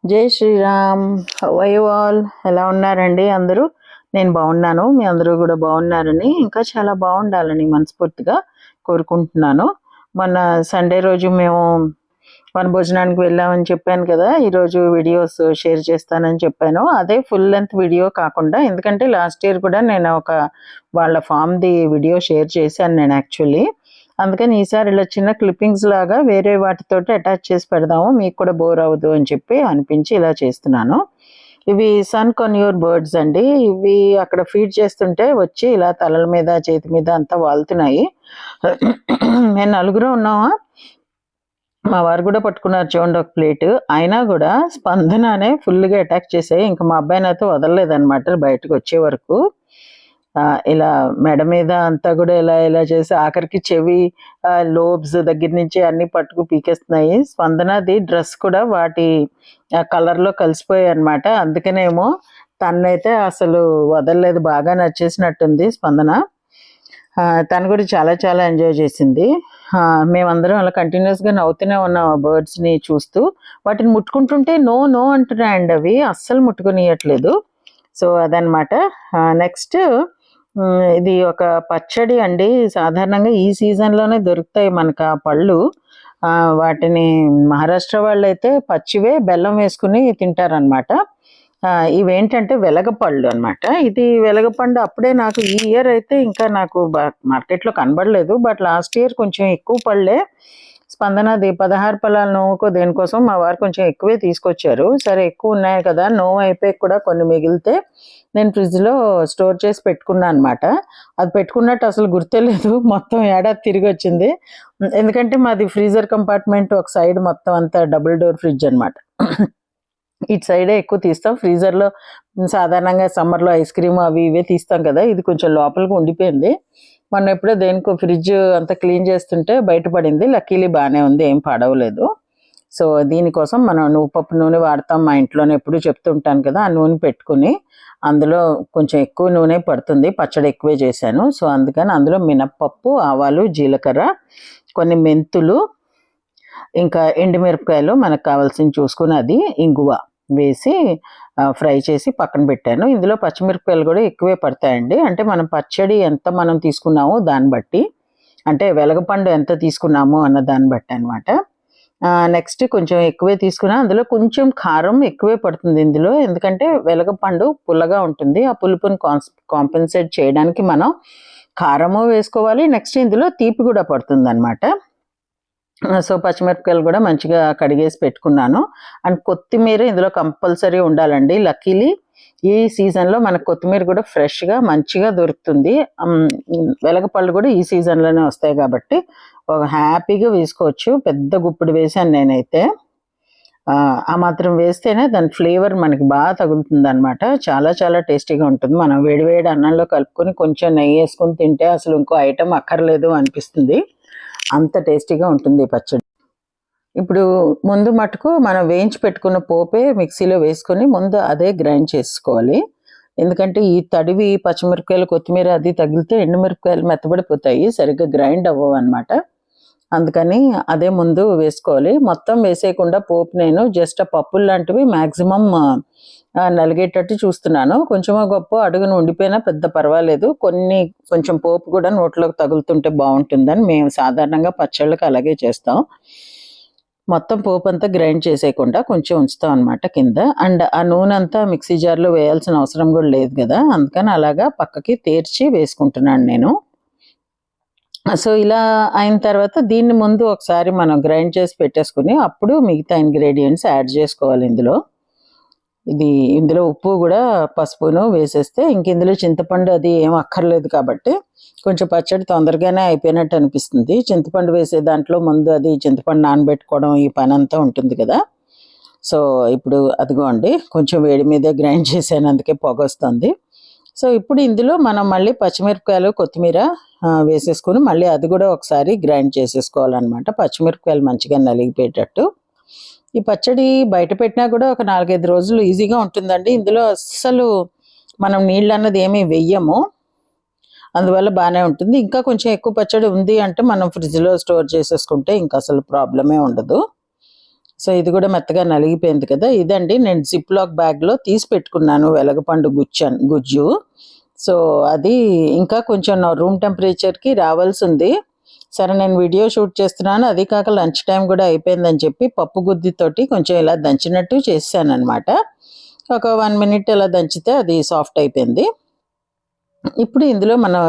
జై Shriram. How are you all? ఎలా ఉన్నారండి అందరూ? నేను బాగున్నాను. మీ అందరూ కూడా బాగున్నారని, ఇంకా చాలా బాగుండాలని మనస్ఫూర్తిగా కోరుకుంటున్నాను. మొన్న సండే రోజు మేము వనభోజనానికి వెళ్ళామని చెప్పాను కదా, ఈరోజు వీడియోస్ షేర్ చేస్తానని చెప్పాను. అదే ఫుల్ లెంత్ వీడియో కాకుండా, ఎందుకంటే లాస్ట్ ఇయర్ కూడా నేను ఒక వాళ్ళ ఫామ్ది వీడియో షేర్ చేశాను నేను యాక్చువల్లీ. అందుకని ఈసారి ఇలా చిన్న క్లిప్పింగ్స్ లాగా వేరే వాటితోటి అటాచ్ చేసి పెడదాము, మీకు కూడా బోర్ అవ్వదు అని చెప్పి అనిపించి ఇలా చేస్తున్నాను. ఇవి సన్ కొన్యూర్ బర్డ్స్ అండి. ఇవి అక్కడ ఫీడ్ చేస్తుంటే వచ్చి ఇలా తలల మీద చేతి మీద అంతా వాళ్తున్నాయి. మేము నలుగురు ఉన్నామా, మా వారు కూడా పట్టుకున్నారు చూడండి ఒక ప్లేట్. అయినా కూడా స్పందననే ఫుల్గా అటాక్ చేసాయి. ఇంకా మా అబ్బాయిని అయితే వదలలేదన్నమాట బయటకు వచ్చే వరకు. ఇలా మెడ మీద అంతా కూడా ఇలా ఇలా చేసి ఆఖరికి చెవి లోబ్స్ దగ్గర నుంచి అన్ని పట్టుకు పీకేస్తున్నాయి. స్పందనది డ్రెస్ కూడా వాటి కలర్లో కలిసిపోయాయి అనమాట. అందుకనేమో తనైతే అసలు వదలలేదు, బాగా నచ్చేసినట్టుంది స్పందన. తను కూడా చాలా చాలా ఎంజాయ్ చేసింది. మేమందరం అలా కంటిన్యూస్గా నవ్వుతూనే ఉన్నాం ఆ బర్డ్స్ని చూస్తూ. వాటిని ముట్టుకుంటుంటే నో నో అంటున్నాయండి, అవి అస్సలు ముట్టుకునియట్లేదు. సో అదనమాట. నెక్స్ట్ ఇది ఒక పచ్చడి అండి. సాధారణంగా ఈ సీజన్లోనే దొరుకుతాయి మనకు ఆ పళ్ళు. వాటిని మహారాష్ట్ర వాళ్ళు అయితే పచ్చివే బెల్లం వేసుకుని తింటారనమాట. ఇవేంటంటే వెలగపళ్ళు అనమాట. ఇది వెలగపండు అప్పుడే నాకు ఈ ఇయర్ అయితే ఇంకా నాకు మార్కెట్లో కనబడలేదు, బట్ లాస్ట్ ఇయర్ కొంచెం ఎక్కువ పళ్ళే. స్పందనది 16 పళ్ళాల నోవుకో దేనికోసం మా వారు కొంచెం ఎక్కువే తీసుకొచ్చారు. సరే ఎక్కువ ఉన్నాయి కదా, నోవు అయిపోయి కూడా కొన్ని మిగిలితే నేను ఫ్రిడ్జ్లో స్టోర్ చేసి పెట్టుకున్నాను అనమాట. అది పెట్టుకున్నట్టు అసలు గుర్తులేదు, మొత్తం ఏడాది తిరిగి వచ్చింది. ఎందుకంటే మాది ఫ్రీజర్ కంపార్ట్మెంట్ ఒక సైడ్ మొత్తం అంతా డబుల్ డోర్ ఫ్రిడ్జ్ అనమాట. ఇటు సైడే ఎక్కువ తీస్తాం. ఫ్రీజర్లో సాధారణంగా సమ్మర్లో ఐస్ క్రీమ్ అవి ఇవే తీస్తాం కదా, ఇది కొంచెం లోపలికి ఉండిపోయింది. మొన్న ఎప్పుడో దేనికో ఫ్రిడ్జ్ అంతా క్లీన్ చేస్తుంటే బయటపడింది. లక్కీలీ బాగానే ఉంది, ఏం పడవలేదు. సో దీనికోసం మనం నువ్వుపప్పు నూనె వాడతాం మా ఇంట్లోనే, ఎప్పుడు చెప్తుంటాను కదా. ఆ నూనె పెట్టుకుని అందులో కొంచెం ఎక్కువ నూనె పడుతుంది, పచ్చడి ఎక్కువే చేశాను. సో అందుకని అందులో మినప్పప్పు, ఆవాలు, జీలకర్ర, కొన్ని మెంతులు, ఇంకా ఎండుమిరపకాయలు మనకు కావాల్సింది చూసుకుని అది ఇంగువ వేసి ఫ్రై చేసి పక్కన పెట్టాను. ఇందులో పచ్చిమిరపకాయలు కూడా ఎక్కువే పడతాయండి. అంటే మనం పచ్చడి ఎంత మనం తీసుకున్నామో దాన్ని బట్టి, అంటే వెలగపండు ఎంత తీసుకున్నామో అన్న దాన్ని బట్టి అనమాట. నెక్స్ట్ కొంచెం ఎక్కువే తీసుకున్నా. అందులో కొంచెం కారం ఎక్కువే పడుతుంది ఇందులో, ఎందుకంటే వెలగపండు పుల్లగా ఉంటుంది. ఆ పులుపుని కాంపెన్సేట్ చేయడానికి మనం కారము వేసుకోవాలి. నెక్స్ట్ ఇందులో తీపి కూడా పడుతుంది అనమాట. సో పచ్చిమిరపకాయలు కూడా మంచిగా కడిగేసి పెట్టుకున్నాను. అండ్ కొత్తిమీర ఇందులో కంపల్సరీ ఉండాలండి. లక్కీలీ ఈ సీజన్లో మనకు కొత్తిమీర కూడా ఫ్రెష్గా మంచిగా దొరుకుతుంది. వెలగపళ్ళు కూడా ఈ సీజన్లోనే వస్తాయి కాబట్టి ఒక హ్యాపీగా వేసుకోవచ్చు. పెద్ద గుప్పిడి వేసాను నేనైతే. ఆ మాత్రం వేస్తేనే దాని ఫ్లేవర్ మనకి బాగా తగులుతుంది అనమాట. చాలా చాలా టేస్టీగా ఉంటుంది. మనం వేడివేడి అన్నంలో కలుపుకొని కొంచెం నెయ్యి వేసుకొని తింటే అసలు ఇంకో ఐటెం అక్కర్లేదు అనిపిస్తుంది, అంత టేస్టీగా ఉంటుంది పచ్చడి. ఇప్పుడు ముందు మటుకు మనం వేయించి పెట్టుకున్న పోపే మిక్సీలో వేసుకొని ముందు అదే గ్రైండ్ చేసుకోవాలి. ఎందుకంటే ఈ తడివి పచ్చిమిరపకాయలు కొత్తిమీర అది తగిలితే ఎండుమిరపకాయలు మెత్తబడిపోతాయి, సరిగ్గా గ్రైండ్ అవ్వవు అనమాట. అందుకని అదే ముందు వేసుకోవాలి. మొత్తం వేసేయకుండా పోపు నేను జస్ట్ ఆ పప్పులు లాంటివి మ్యాక్సిమం నలిగేటట్టు చూస్తున్నాను. కొంచెమో గొప్ప అడుగును ఉండిపోయినా పెద్ద పర్వాలేదు, కొంచెం పోపు కూడా నోట్లోకి తగులుతుంటే బాగుంటుందని మేము సాధారణంగా పచ్చళ్ళకి అలాగే చేస్తాం. మొత్తం పోపు అంతా గ్రైండ్ చేసేయకుండా కొంచెం ఉంచుతాం అనమాట కింద. అండ్ ఆ నూనె అంతా మిక్సీ జార్లో వేయాల్సిన అవసరం కూడా లేదు కదా, అందుకని అలాగా పక్కకి తేర్చి వేసుకుంటున్నాను నేను. సో ఇలా అయిన తర్వాత దీన్ని ముందు ఒకసారి మనం గ్రైండ్ చేసి పెట్టేసుకుని అప్పుడు మిగతా ఇంగ్రీడియంట్స్ యాడ్ చేసుకోవాలి ఇందులో. ఇందులో ఉప్పు కూడా పసుపును వేసేస్తే ఇంక ఇందులో చింతపండు అది ఏం అక్కర్లేదు కాబట్టి కొంచెం పచ్చడి తొందరగానే అయిపోయినట్టు అనిపిస్తుంది. చింతపండు వేసే దాంట్లో ముందు అది చింతపండు నానబెట్టుకోవడం ఈ పని అంతా ఉంటుంది కదా. సో ఇప్పుడు అదిగోండి కొంచెం వేడి మీదే గ్రైండ్ చేశాను, అందుకే పొగ వస్తుంది. సో ఇప్పుడు ఇందులో మనం మళ్ళీ పచ్చిమిరపకాయలు కొత్తిమీర వేసేసుకుని మళ్ళీ అది కూడా ఒకసారి గ్రైండ్ చేసేసుకోవాలన్నమాట, పచ్చిమిరపకాయలు మంచిగా నలిగిపోయేటట్టు. ఈ పచ్చడి బయట పెట్టినా కూడా ఒక 4-5 రోజులు ఈజీగా ఉంటుందండి. ఇందులో అస్సలు మనం నీళ్ళు అన్నది ఏమీ వెయ్యము, అందువల్ల బాగానే ఉంటుంది. ఇంకా కొంచెం ఎక్కువ పచ్చడి ఉంది అంటే మనం ఫ్రిడ్జ్లో స్టోర్ చేసేసుకుంటే ఇంకా అసలు ప్రాబ్లమే ఉండదు. సో ఇది కూడా మెత్తగా నలిగిపోయింది కదా. ఇదండి నేను జిప్ లాక్ బ్యాగ్లో తీసి పెట్టుకున్నాను వెలగపండు గుజ్జు. సో అది ఇంకా కొంచెం నా రూమ్ టెంపరేచర్కి రావాల్సి ఉంది. సరే నేను వీడియో షూట్ చేస్తున్నాను, అది కాక లంచ్ టైం కూడా అయిపోయిందని చెప్పి పప్పు గుద్దితోటి కొంచెం ఇలా దంచినట్టు చేశాను అనమాట. ఒక 1 minute ఇలా దంచితే అది సాఫ్ట్ అయిపోయింది. ఇప్పుడు ఇందులో మనం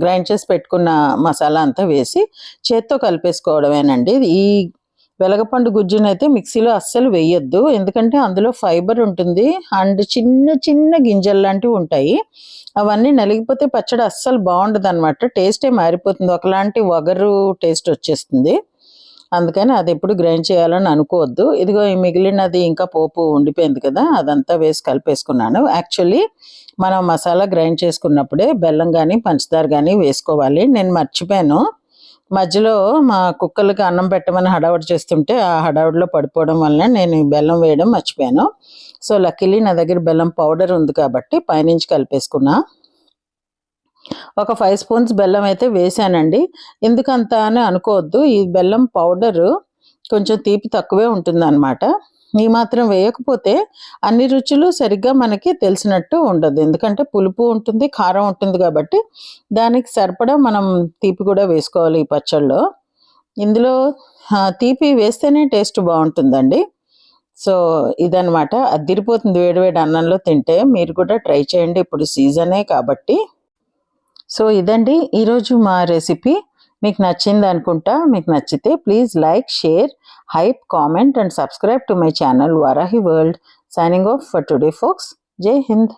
గ్రైండ్ చేసి పెట్టుకున్న మసాలా అంతా వేసి చేత్తో కలిపేసుకోవడమేనండి. ఈ వెలగపండు గుజ్జునైతే మిక్సీలో అస్సలు వేయొద్దు, ఎందుకంటే అందులో ఫైబర్ ఉంటుంది అండ్ చిన్న చిన్న గింజలు లాంటివి ఉంటాయి. అవన్నీ నలిగిపోతే పచ్చడి అస్సలు బాగుండదు అనమాట, టేస్టే మారిపోతుంది, ఒకలాంటి వగరు టేస్ట్ వచ్చేస్తుంది. అందుకని అది ఎప్పుడు గ్రైండ్ చేయాలని అనుకోవద్దు. ఇదిగో ఈ మిగిలినది ఇంకా పోపు ఉండిపోయింది కదా, అదంతా వేసి కలిపేసుకున్నాను. యాక్చువల్లీ మనం మసాలా గ్రైండ్ చేసుకున్నప్పుడే బెల్లం కానీ పంచదార కానీ వేసుకోవాలి. నేను మర్చిపోయాను, మధ్యలో మా కుక్కలకి అన్నం పెట్టమని హడావుడి చేస్తుంటే ఆ హడావుడిలో పడిపోవడం వలన నేను బెల్లం వేయడం మర్చిపోయాను. సో లక్కీలీ నా దగ్గర బెల్లం పౌడర్ ఉంది కాబట్టి పైనుంచి కలిపేసుకున్నా. ఒక 5 spoons బెల్లం అయితే వేసానండి. ఎందుకంత అని అనుకోవద్దు, ఈ బెల్లం పౌడరు కొంచెం తీపి తక్కువే ఉంటుందన్నమాట. ఈ మాత్రం వేయకపోతే అన్ని రుచులు సరిగ్గా మనకి తెలిసినట్టు ఉండదు, ఎందుకంటే పులుపు ఉంటుంది, కారం ఉంటుంది కాబట్టి దానికి సరిపడా మనం తీపి కూడా వేసుకోవాలి ఈ పచ్చళ్ళలో. ఇందులో తీపి వేస్తేనే టేస్ట్ బాగుంటుందండి. సో ఇదనమాట, అద్దిరిపోతుంది వేడివేడి అన్నంలో తింటే. మీరు కూడా ట్రై చేయండి, ఇప్పుడు సీజనే కాబట్టి. సో ఇదండి ఈరోజు మా రెసిపీ. మీకు నచ్చింది అనుకుంటా. మీకు నచ్చితే please like, share, hype, comment and subscribe to my channel Varahi World. Signing off for today folks. Jai Hind.